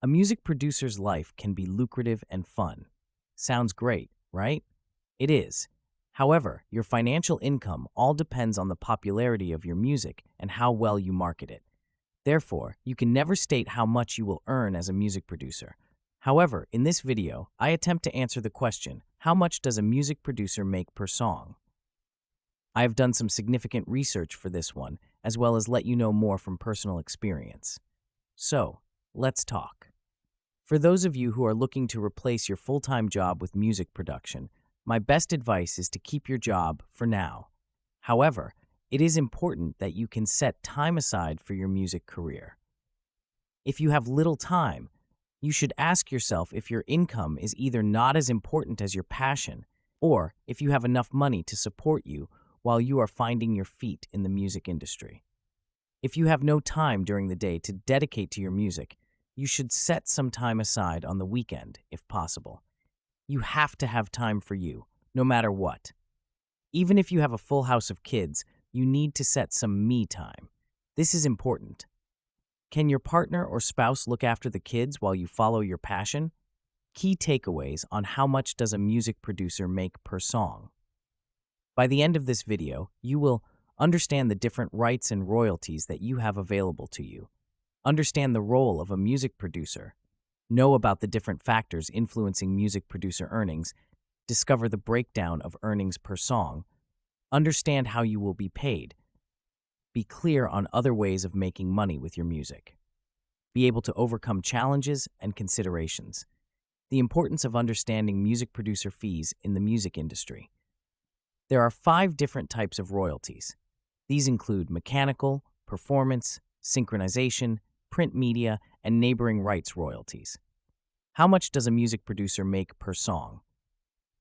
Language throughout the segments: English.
A music producer's life can be lucrative and fun. Sounds great, right? It is. However, your financial income all depends on the popularity of your music and how well you market it. Therefore, you can never state how much you will earn as a music producer. However, in this video, I attempt to answer the question, how much does a music producer make per song? I have done some significant research for this one, as well as let you know more from personal experience. So, let's talk. For those of you who are looking to replace your full-time job with music production, my best advice is to keep your job for now. However, it is important that you can set time aside for your music career. If you have little time, you should ask yourself if your income is either not as important as your passion, or if you have enough money to support you while you are finding your feet in the music industry. If you have no time during the day to dedicate to your music, you should set some time aside on the weekend, if possible. You have to have time for you, no matter what. Even if you have a full house of kids, you need to set some me time. This is important. Can your partner or spouse look after the kids while you follow your passion? Key takeaways on how much does a music producer make per song. By the end of this video, you will understand the different rights and royalties that you have available to you. Understand the role of a music producer. Know about the different factors influencing music producer earnings. Discover the breakdown of earnings per song. Understand how you will be paid. Be clear on other ways of making money with your music. Be able to overcome challenges and considerations. The importance of understanding music producer fees in the music industry. There are 5 different types of royalties. These include mechanical, performance, synchronization, print media, and neighboring rights royalties. How much does a music producer make per song?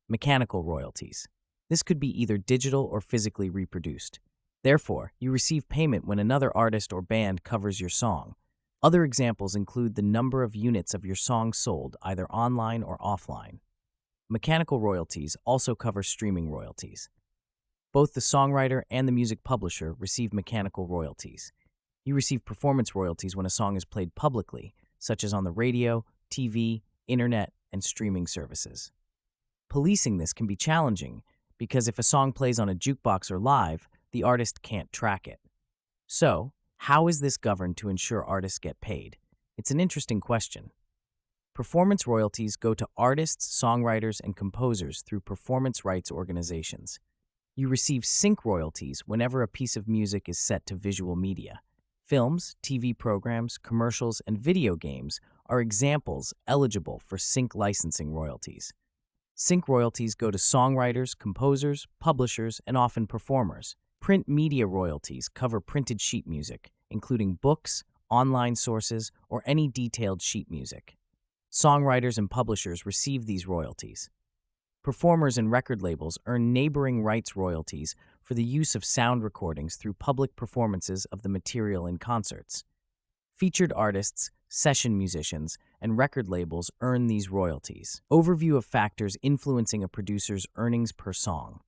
Mechanical royalties. This could be either digital or physically reproduced. Therefore, you receive payment when another artist or band covers your song. Other examples include the number of units of your song sold, either online or offline. Mechanical royalties also cover streaming royalties. Both the songwriter and the music publisher receive mechanical royalties. You receive performance royalties when a song is played publicly, such as on the radio, TV, internet, and streaming services. Policing this can be challenging because if a song plays on a jukebox or live, the artist can't track it. So, how is this governed to ensure artists get paid? It's an interesting question. Performance royalties go to artists, songwriters, and composers through performance rights organizations. You receive sync royalties whenever a piece of music is set to visual media. Films, TV programs, commercials, and video games are examples eligible for sync licensing royalties. Sync royalties go to songwriters, composers, publishers, and often performers. Print media royalties cover printed sheet music, including books, online sources, or any detailed sheet music. Songwriters and publishers receive these royalties. Performers and record labels earn neighboring rights royalties for the use of sound recordings through public performances of the material in concerts. Featured artists, session musicians, and record labels earn these royalties. Overview of factors influencing a producer's earnings per song.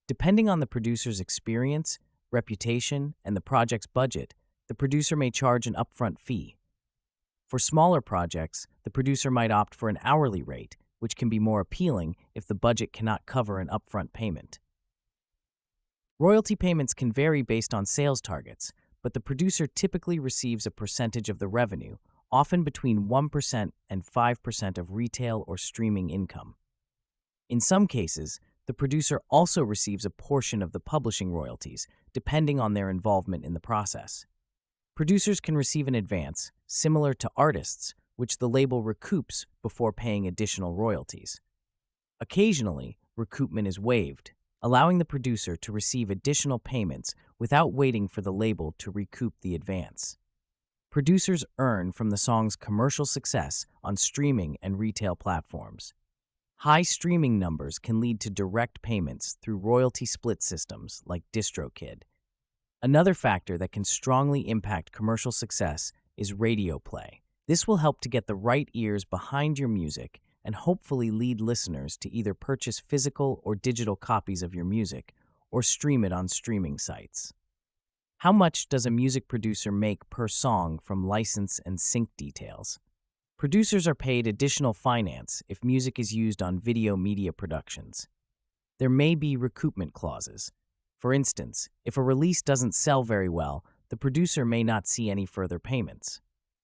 Depending on the producer's experience, reputation, and the project's budget, the producer may charge an upfront fee. For smaller projects, the producer might opt for an hourly rate, which can be more appealing if the budget cannot cover an upfront payment. Royalty payments can vary based on sales targets, but the producer typically receives a percentage of the revenue, often between 1% and 5% of retail or streaming income. In some cases, the producer also receives a portion of the publishing royalties, depending on their involvement in the process. Producers can receive an advance, similar to artists, which the label recoups before paying additional royalties. Occasionally, recoupment is waived, allowing the producer to receive additional payments without waiting for the label to recoup the advance. Producers earn from the song's commercial success on streaming and retail platforms. High streaming numbers can lead to direct payments through royalty split systems like DistroKid. Another factor that can strongly impact commercial success is radio play. This will help to get the right ears behind your music and hopefully lead listeners to either purchase physical or digital copies of your music or stream it on streaming sites. How much does a music producer make per song from license and sync details? Producers are paid additional finance if music is used on video media productions. There may be recoupment clauses. For instance, if a release doesn't sell very well, the producer may not see any further payments.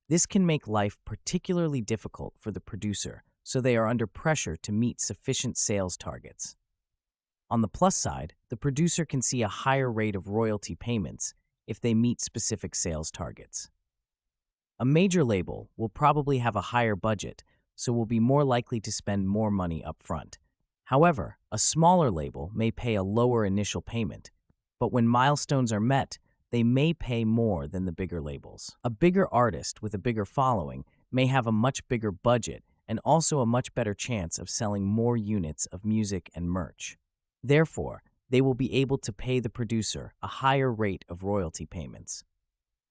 This can make life particularly difficult for the producer, so they are under pressure to meet sufficient sales targets. On the plus side, the producer can see a higher rate of royalty payments if they meet specific sales targets. A major label will probably have a higher budget, so will be more likely to spend more money up front. However, a smaller label may pay a lower initial payment, but when milestones are met, they may pay more than the bigger labels. A bigger artist with a bigger following may have a much bigger budget and also a much better chance of selling more units of music and merch. Therefore, they will be able to pay the producer a higher rate of royalty payments.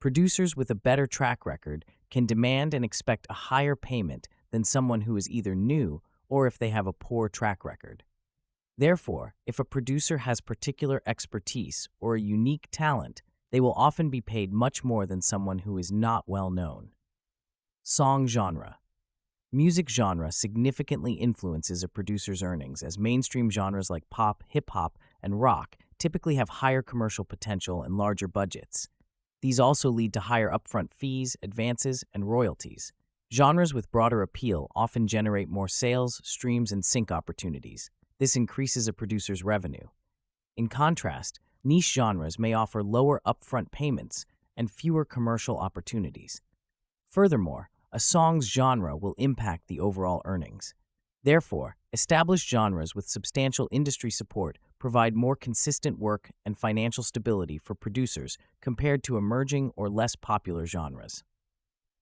Producers with a better track record can demand and expect a higher payment than someone who is either new or if they have a poor track record. Therefore, if a producer has particular expertise or a unique talent, they will often be paid much more than someone who is not well known. Song genre. Music genre significantly influences a producer's earnings, as mainstream genres like pop, hip-hop, and rock typically have higher commercial potential and larger budgets. These also lead to higher upfront fees, advances, and royalties. Genres with broader appeal often generate more sales, streams, and sync opportunities. This increases a producer's revenue. In contrast, niche genres may offer lower upfront payments and fewer commercial opportunities. Furthermore, a song's genre will impact the overall earnings. Therefore, established genres with substantial industry support provide more consistent work and financial stability for producers compared to emerging or less popular genres.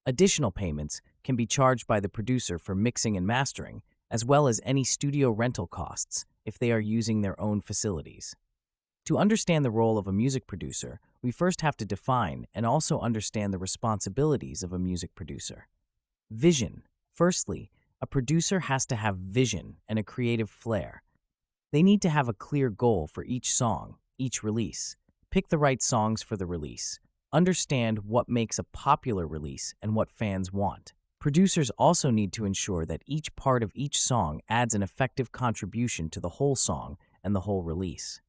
Additional payments can be charged by the producer for mixing and mastering, as well as any studio rental costs if they are using their own facilities. To understand the role of a music producer, we first have to define and also understand the responsibilities of a music producer. Vision. Firstly, a producer has to have vision and a creative flair. They need to have a clear goal for each song, each release. Pick the right songs for the release. Understand what makes a popular release and what fans want. Producers also need to ensure that each part of each song adds an effective contribution to the whole song and the whole release.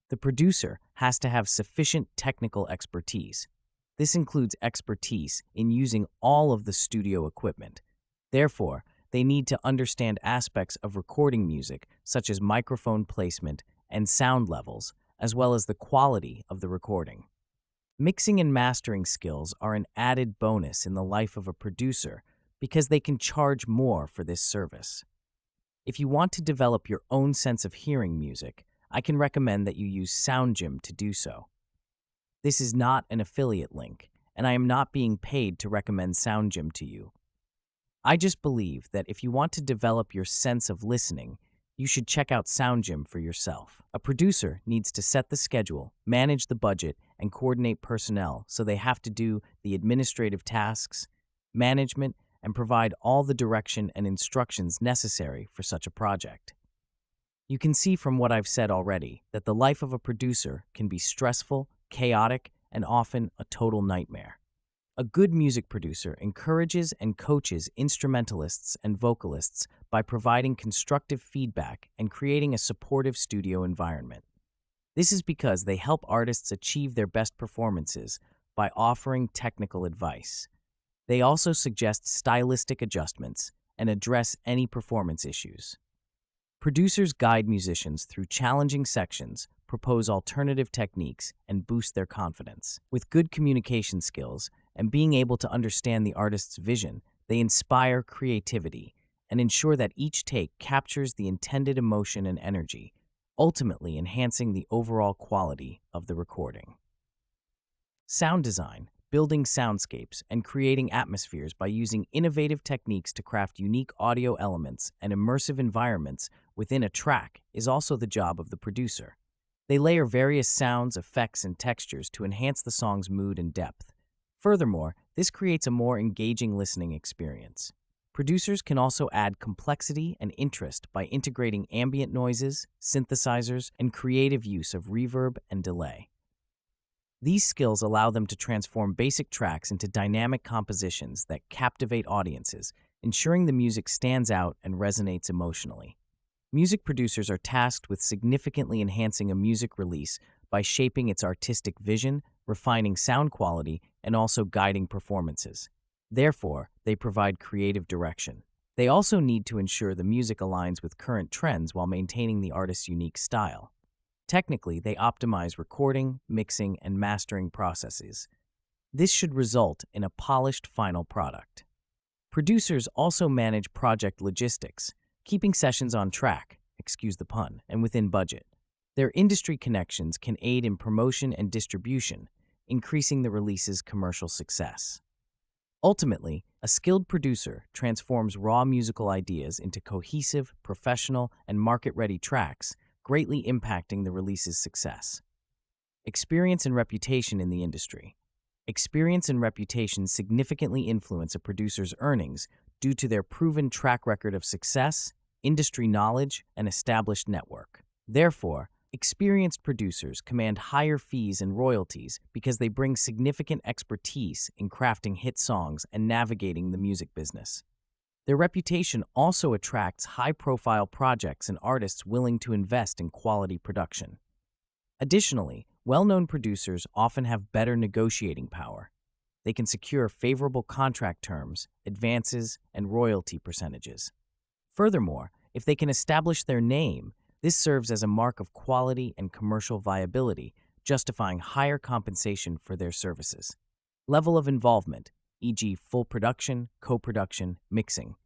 The producer has to have sufficient technical expertise. This includes expertise in using all of the studio equipment. Therefore, they need to understand aspects of recording music, such as microphone placement and sound levels, as well as the quality of the recording. Mixing and mastering skills are an added bonus in the life of a producer because they can charge more for this service. If you want to develop your own sense of hearing music, I can recommend that you use SoundGym to do so. This is not an affiliate link, and I am not being paid to recommend SoundGym to you. I just believe that if you want to develop your sense of listening, you should check out SoundGym for yourself. A producer needs to set the schedule, manage the budget, and coordinate personnel, so they have to do the administrative tasks, management, and provide all the direction and instructions necessary for such a project. You can see from what I've said already that the life of a producer can be stressful, chaotic, and often a total nightmare. A good music producer encourages and coaches instrumentalists and vocalists by providing constructive feedback and creating a supportive studio environment. This is because they help artists achieve their best performances by offering technical advice. They also suggest stylistic adjustments and address any performance issues. Producers guide musicians through challenging sections, propose alternative techniques, and boost their confidence. With good communication skills and being able to understand the artist's vision, they inspire creativity and ensure that each take captures the intended emotion and energy, ultimately enhancing the overall quality of the recording. Sound design, building soundscapes, and creating atmospheres by using innovative techniques to craft unique audio elements and immersive environments within a track is also the job of the producer. They layer various sounds, effects, and textures to enhance the song's mood and depth. Furthermore, this creates a more engaging listening experience. Producers can also add complexity and interest by integrating ambient noises, synthesizers, and creative use of reverb and delay. These skills allow them to transform basic tracks into dynamic compositions that captivate audiences, ensuring the music stands out and resonates emotionally. Music producers are tasked with significantly enhancing a music release by shaping its artistic vision, refining sound quality, and also guiding performances. Therefore, they provide creative direction. They also need to ensure the music aligns with current trends while maintaining the artist's unique style. Technically, they optimize recording, mixing, and mastering processes. This should result in a polished final product. Producers also manage project logistics, keeping sessions on track, excuse the pun, and within budget. Their industry connections can aid in promotion and distribution, increasing the release's commercial success. Ultimately, a skilled producer transforms raw musical ideas into cohesive, professional, and market-ready tracks, greatly impacting the release's success. Experience and reputation in the industry. Experience and reputation significantly influence a producer's earnings due to their proven track record of success, industry knowledge, and established network. Therefore, experienced producers command higher fees and royalties because they bring significant expertise in crafting hit songs and navigating the music business. Their reputation also attracts high-profile projects and artists willing to invest in quality production. Additionally, well-known producers often have better negotiating power. They can secure favorable contract terms, advances, and royalty percentages. Furthermore, if they can establish their name, this serves as a mark of quality and commercial viability, justifying higher compensation for their services. Level of involvement, e.g., full production, co-production, mixing.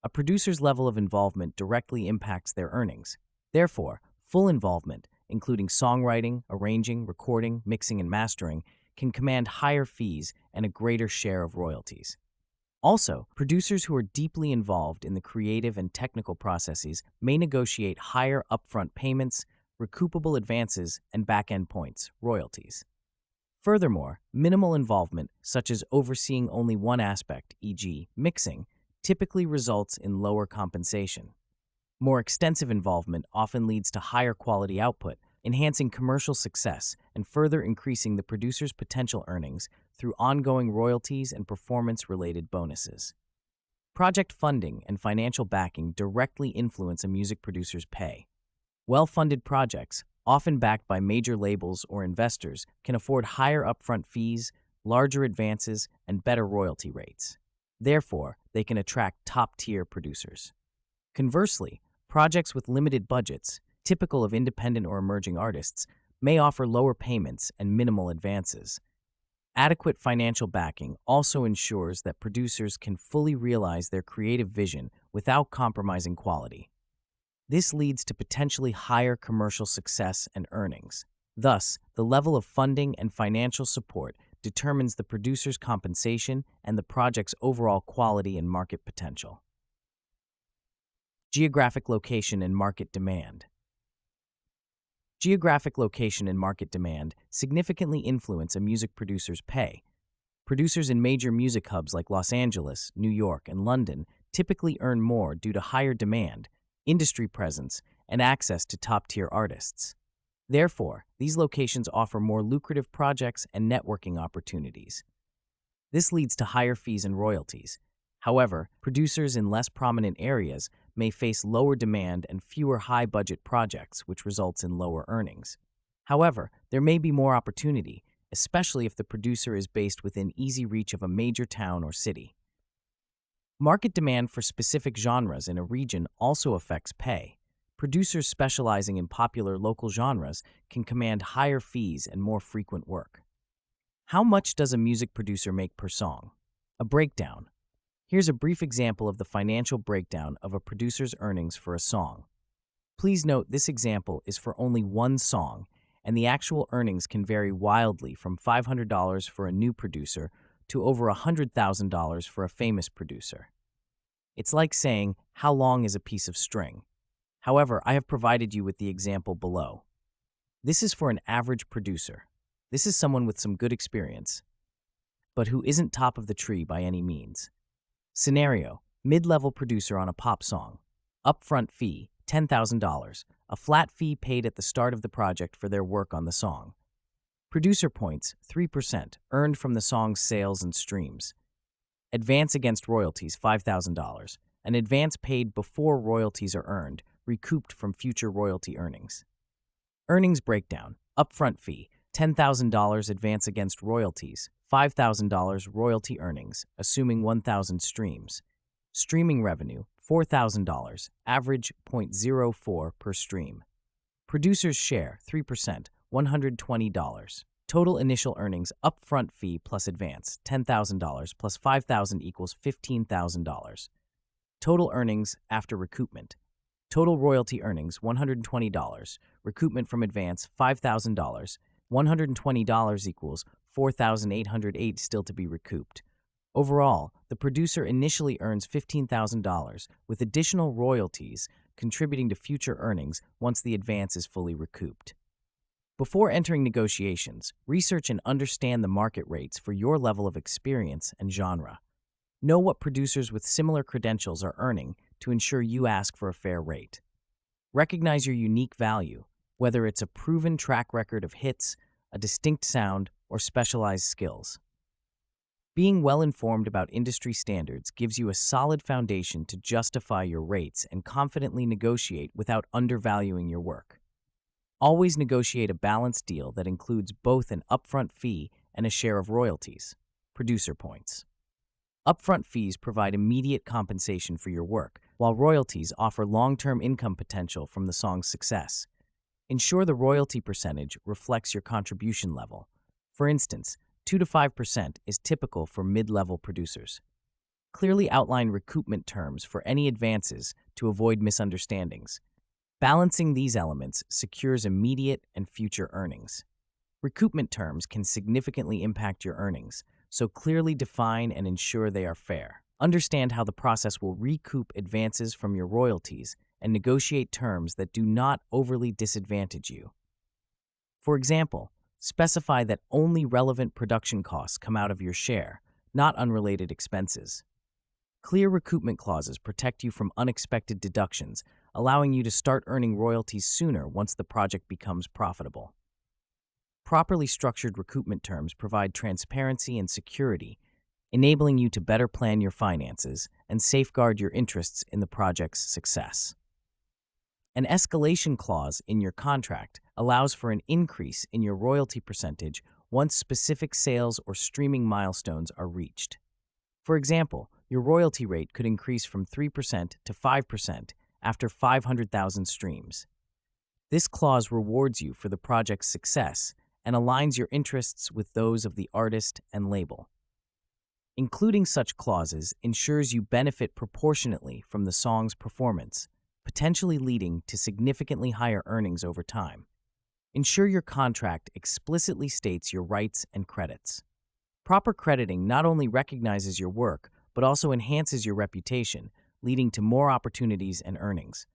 A producer's level of involvement directly impacts their earnings. Therefore, full involvement, including songwriting, arranging, recording, mixing, and mastering, can command higher fees and a greater share of royalties. Also, producers who are deeply involved in the creative and technical processes may negotiate higher upfront payments, recoupable advances, and back-end points, royalties. Furthermore, minimal involvement, such as overseeing only one aspect, e.g., mixing, typically results in lower compensation. More extensive involvement often leads to higher quality output, enhancing commercial success and further increasing the producer's potential earnings through ongoing royalties and performance-related bonuses. Project funding and financial backing directly influence a music producer's pay. Well-funded projects, often backed by major labels or investors, can afford higher upfront fees, larger advances, and better royalty rates. Therefore, they can attract top-tier producers. Conversely, projects with limited budgets, typical of independent or emerging artists, may offer lower payments and minimal advances. Adequate financial backing also ensures that producers can fully realize their creative vision without compromising quality. This leads to potentially higher commercial success and earnings. Thus, the level of funding and financial support determines the producer's compensation and the project's overall quality and market potential. Geographic location and market demand. Geographic location and market demand significantly influence a music producer's pay. Producers in major music hubs like Los Angeles, New York, and London typically earn more due to higher demand, industry presence, and access to top-tier artists. Therefore, these locations offer more lucrative projects and networking opportunities. This leads to higher fees and royalties. However, producers in less prominent areas may face lower demand and fewer high-budget projects, which results in lower earnings. However, there may be more opportunity, especially if the producer is based within easy reach of a major town or city. Market demand for specific genres in a region also affects pay. Producers specializing in popular local genres can command higher fees and more frequent work. How much does a music producer make per song? A breakdown. Here's a brief example of the financial breakdown of a producer's earnings for a song. Please note this example is for only one song, and the actual earnings can vary wildly from $500 for a new producer to over $100,000 for a famous producer. It's like saying, how long is a piece of string? However, I have provided you with the example below. This is for an average producer. This is someone with some good experience, but who isn't top of the tree by any means. Scenario: mid-level producer on a pop song. Upfront fee, $10,000, a flat fee paid at the start of the project for their work on the song. Producer points, 3%, earned from the song's sales and streams. Advance against royalties, $5,000. An advance paid before royalties are earned, recouped from future royalty earnings. Earnings breakdown. Upfront fee, $10,000 advance against royalties, $5,000 royalty earnings, assuming 1,000 streams. Streaming revenue, $4,000, average 0.04 per stream. Producer's share, 3%, $120. Total initial earnings, upfront fee plus advance, $10,000 plus $5,000 equals $15,000. Total earnings after recoupment. Total royalty earnings, $120. Recoupment from advance, $5,000. $120 equals $4,808 still to be recouped. Overall, the producer initially earns $15,000, with additional royalties contributing to future earnings once the advance is fully recouped. Before entering negotiations, research and understand the market rates for your level of experience and genre. Know what producers with similar credentials are earning to ensure you ask for a fair rate. Recognize your unique value, whether it's a proven track record of hits, a distinct sound, or specialized skills. Being well-informed about industry standards gives you a solid foundation to justify your rates and confidently negotiate without undervaluing your work. Always negotiate a balanced deal that includes both an upfront fee and a share of royalties. Producer points. Upfront fees provide immediate compensation for your work, while royalties offer long-term income potential from the song's success. Ensure the royalty percentage reflects your contribution level. For instance, 2 to 5% is typical for mid-level producers. Clearly outline recoupment terms for any advances to avoid misunderstandings. Balancing these elements secures immediate and future earnings. Recoupment terms can significantly impact your earnings, so clearly define and ensure they are fair. Understand how the process will recoup advances from your royalties and negotiate terms that do not overly disadvantage you. For example, specify that only relevant production costs come out of your share, not unrelated expenses. Clear recoupment clauses protect you from unexpected deductions, allowing you to start earning royalties sooner once the project becomes profitable. Properly structured recoupment terms provide transparency and security, enabling you to better plan your finances and safeguard your interests in the project's success. An escalation clause in your contract allows for an increase in your royalty percentage once specific sales or streaming milestones are reached. For example, your royalty rate could increase from 3% to 5% after 500,000 streams. This clause rewards you for the project's success and aligns your interests with those of the artist and label. Including such clauses ensures you benefit proportionately from the song's performance, potentially leading to significantly higher earnings over time. Ensure your contract explicitly states your rights and credits. Proper crediting not only recognizes your work, but also enhances your reputation, leading to more opportunities and earnings.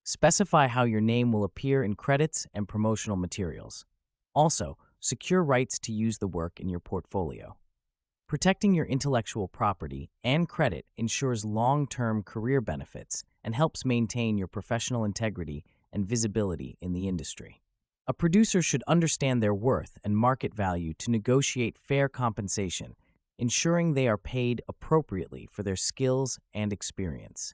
Specify how your name will appear in credits and promotional materials. Also, secure rights to use the work in your portfolio. Protecting your intellectual property and credit ensures long-term career benefits and helps maintain your professional integrity and visibility in the industry. A producer should understand their worth and market value to negotiate fair compensation, ensuring they are paid appropriately for their skills and experience.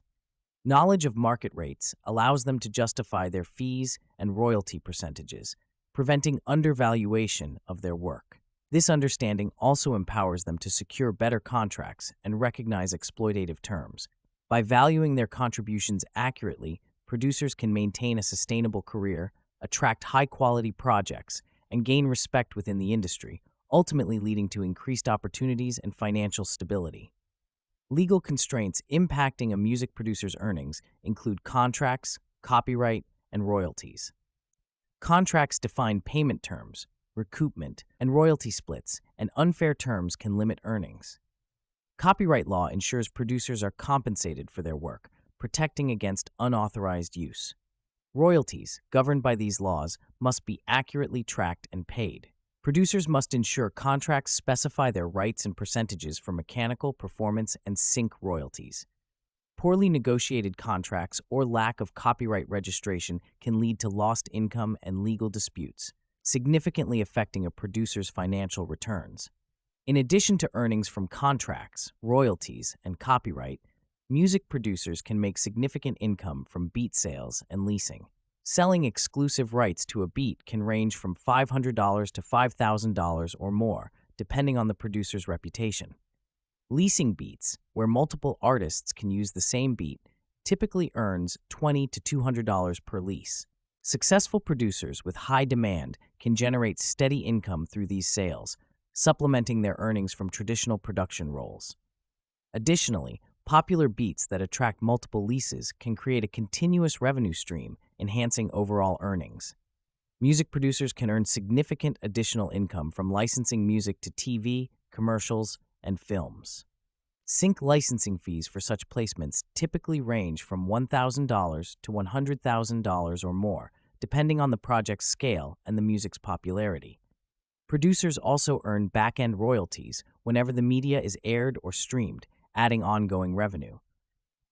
Knowledge of market rates allows them to justify their fees and royalty percentages, preventing undervaluation of their work. This understanding also empowers them to secure better contracts and recognize exploitative terms. By valuing their contributions accurately, producers can maintain a sustainable career, attract high-quality projects, and gain respect within the industry, ultimately leading to increased opportunities and financial stability. Legal constraints impacting a music producer's earnings include contracts, copyright, and royalties. Contracts define payment terms, recoupment, and royalty splits, and unfair terms can limit earnings. Copyright law ensures producers are compensated for their work, protecting against unauthorized use. Royalties, governed by these laws, must be accurately tracked and paid. Producers must ensure contracts specify their rights and percentages for mechanical, performance, and sync royalties. Poorly negotiated contracts or lack of copyright registration can lead to lost income and legal disputes, significantly affecting a producer's financial returns. In addition to earnings from contracts, royalties, and copyright, music producers can make significant income from beat sales and leasing. Selling exclusive rights to a beat can range from $500 to $5,000 or more, depending on the producer's reputation. Leasing beats, where multiple artists can use the same beat, typically earns $20 to $200 per lease. Successful producers with high demand can generate steady income through these sales, supplementing their earnings from traditional production roles. Additionally, popular beats that attract multiple leases can create a continuous revenue stream, enhancing overall earnings. Music producers can earn significant additional income from licensing music to TV, commercials, and films. Sync licensing fees for such placements typically range from $1,000 to $100,000 or more, depending on the project's scale and the music's popularity. Producers also earn back-end royalties whenever the media is aired or streamed, adding ongoing revenue.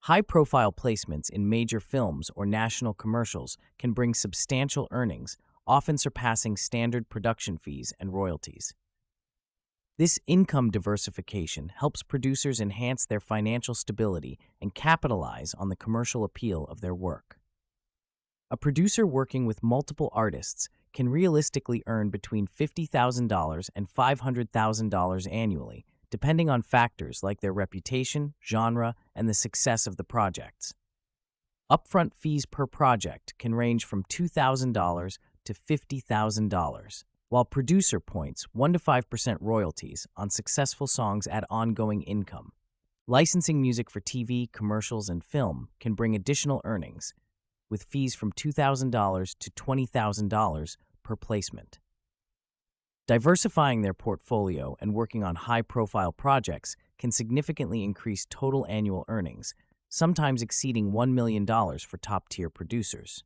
High-profile placements in major films or national commercials can bring substantial earnings, often surpassing standard production fees and royalties. This income diversification helps producers enhance their financial stability and capitalize on the commercial appeal of their work. A producer working with multiple artists can realistically earn between $50,000 and $500,000 annually, depending on factors like their reputation, genre, and the success of the projects. Upfront fees per project can range from $2,000 to $50,000, while producer points 1 to 5% royalties on successful songs add ongoing income. Licensing music for TV, commercials, and film can bring additional earnings, with fees from $2,000 to $20,000 per placement. Diversifying their portfolio and working on high-profile projects can significantly increase total annual earnings, sometimes exceeding $1 million for top-tier producers.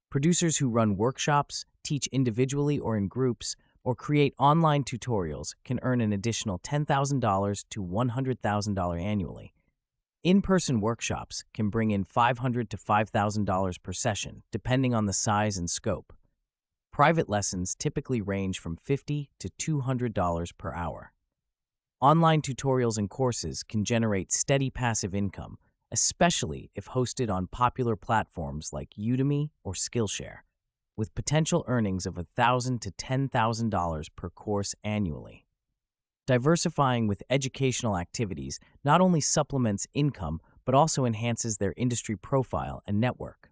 Producers who run workshops, teach individually or in groups, or create online tutorials can earn an additional $10,000 to $100,000 annually. In-person workshops can bring in $500 to $5,000 per session, depending on the size and scope. Private lessons typically range from $50 to $200 per hour. Online tutorials and courses can generate steady passive income, especially if hosted on popular platforms like Udemy or Skillshare, with potential earnings of $1,000 to $10,000 per course annually. Diversifying with educational activities not only supplements income, but also enhances their industry profile and network.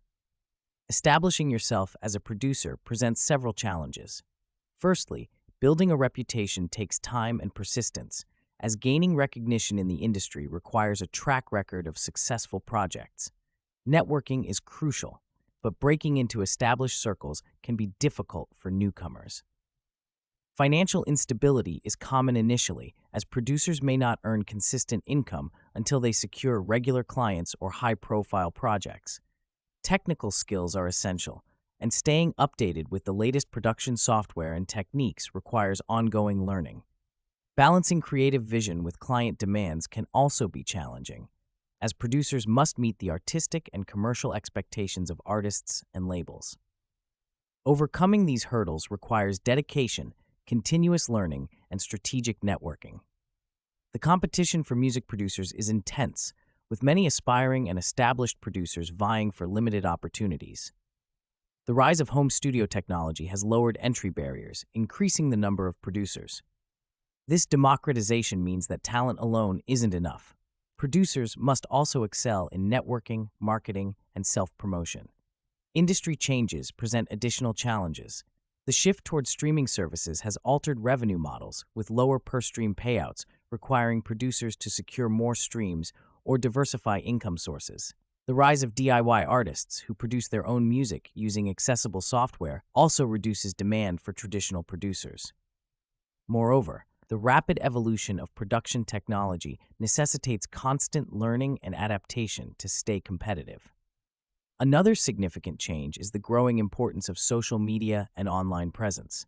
Establishing yourself as a producer presents several challenges. Firstly, building a reputation takes time and persistence, as gaining recognition in the industry requires a track record of successful projects. Networking is crucial, but breaking into established circles can be difficult for newcomers. Financial instability is common initially, as producers may not earn consistent income until they secure regular clients or high-profile projects. Technical skills are essential, and staying updated with the latest production software and techniques requires ongoing learning. Balancing creative vision with client demands can also be challenging, as producers must meet the artistic and commercial expectations of artists and labels. Overcoming these hurdles requires dedication, continuous learning, and strategic networking. The competition for music producers is intense, with many aspiring and established producers vying for limited opportunities. The rise of home studio technology has lowered entry barriers, increasing the number of producers. This democratization means that talent alone isn't enough. Producers must also excel in networking, marketing, and self-promotion. Industry changes present additional challenges. The shift towards streaming services has altered revenue models, with lower per-stream payouts requiring producers to secure more streams or diversify income sources. The rise of DIY artists who produce their own music using accessible software also reduces demand for traditional producers. Moreover, the rapid evolution of production technology necessitates constant learning and adaptation to stay competitive. Another significant change is the growing importance of social media and online presence.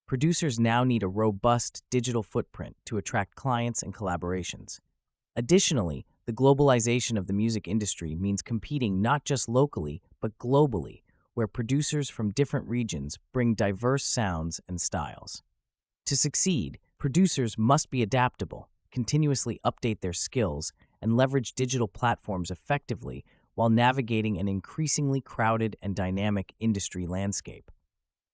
Producers now need a robust digital footprint to attract clients and collaborations. Additionally, the globalization of the music industry means competing not just locally, but globally, where producers from different regions bring diverse sounds and styles. To succeed, Producers must be adaptable, continuously update their skills, and leverage digital platforms effectively while navigating an increasingly crowded and dynamic industry landscape.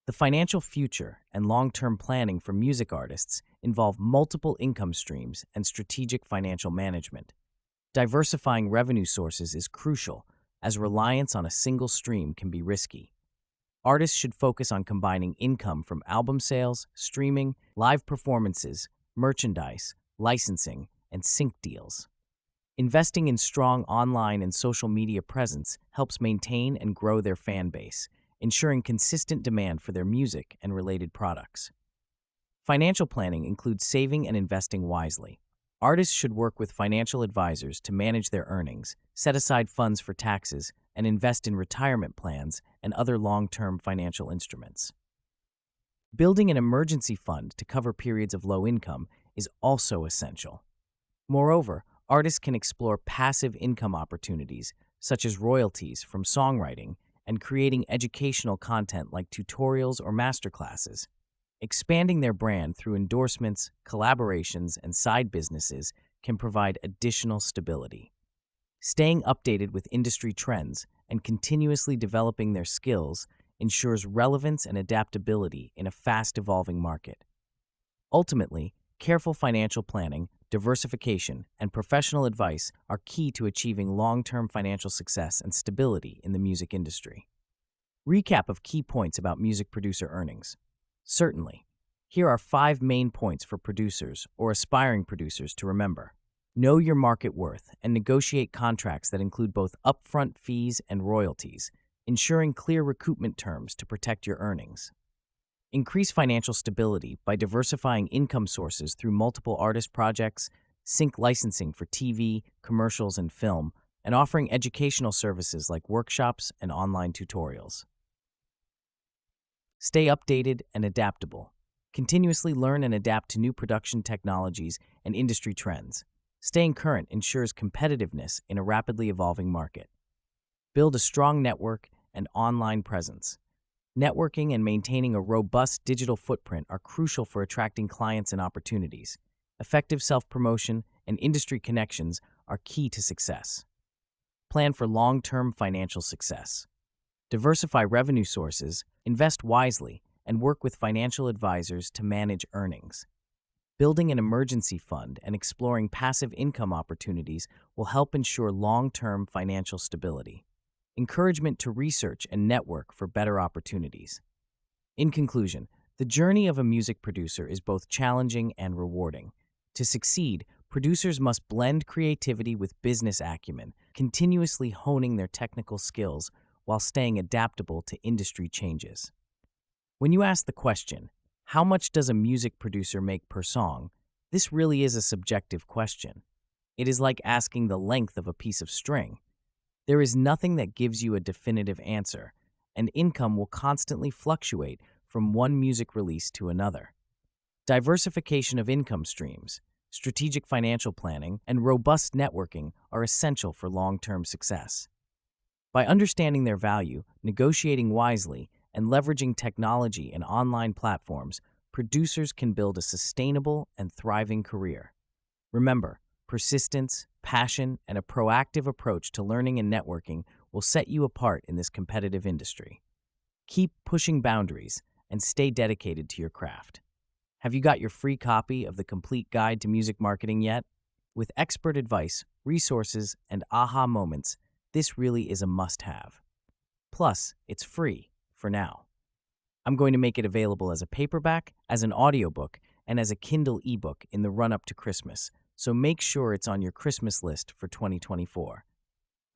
The financial future and long-term planning for music artists involve multiple income streams and strategic financial management. Diversifying revenue sources is crucial, as reliance on a single stream can be risky. Artists should focus on combining income from album sales, streaming, live performances, merchandise, licensing, and sync deals. Investing in strong online and social media presence helps maintain and grow their fan base, ensuring consistent demand for their music and related products. Financial planning includes saving and investing wisely. Artists should work with financial advisors to manage their earnings, set aside funds for taxes, and invest in retirement plans and other long-term financial instruments. Building an emergency fund to cover periods of low income is also essential. Moreover, artists can explore passive income opportunities, such as royalties from songwriting and creating educational content like tutorials or masterclasses. Expanding their brand through endorsements, collaborations, and side businesses can provide additional stability. Staying updated with industry trends and continuously developing their skills ensures relevance and adaptability in a fast-evolving market. Ultimately, careful financial planning, diversification, and professional advice are key to achieving long-term financial success and stability in the music industry. Recap of key points about music producer earnings. Certainly. Here are 5 main points for producers or aspiring producers to remember. Know your market worth and negotiate contracts that include both upfront fees and royalties, ensuring clear recoupment terms to protect your earnings. Increase financial stability by diversifying income sources through multiple artist projects, sync licensing for TV, commercials, and film, and offering educational services like workshops and online tutorials. Stay updated and adaptable. Continuously learn and adapt to new production technologies and industry trends. Staying current ensures competitiveness in a rapidly evolving market. Build a strong network and online presence. Networking and maintaining a robust digital footprint are crucial for attracting clients and opportunities. Effective self-promotion and industry connections are key to success. Plan for long-term financial success. Diversify revenue sources, invest wisely, and work with financial advisors to manage earnings. Building an emergency fund and exploring passive income opportunities will help ensure long-term financial stability. Encouragement to research and network for better opportunities. In conclusion, the journey of a music producer is both challenging and rewarding. To succeed, producers must blend creativity with business acumen, continuously honing their technical skills while staying adaptable to industry changes. When you ask the question, how much does a music producer make per song? This really is a subjective question. It is like asking the length of a piece of string. There is nothing that gives you a definitive answer, and income will constantly fluctuate from one music release to another. Diversification of income streams, strategic financial planning, and robust networking are essential for long-term success. By understanding their value, negotiating wisely, and leveraging technology and online platforms, producers can build a sustainable and thriving career. Remember, persistence, passion, and a proactive approach to learning and networking will set you apart in this competitive industry. Keep pushing boundaries and stay dedicated to your craft. Have you got your free copy of the Complete Guide to Music Marketing yet? With expert advice, resources, and aha moments, this really is a must-have. Plus, it's free for now. I'm going to make it available as a paperback, as an audiobook, and as a Kindle ebook in the run-up to Christmas, so make sure it's on your Christmas list for 2024.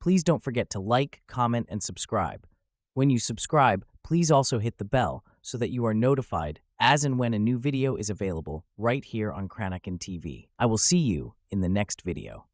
Please don't forget to like, comment, and subscribe. When you subscribe, please also hit the bell so that you are notified as and when a new video is available right here on Kranakin TV. I will see you in the next video.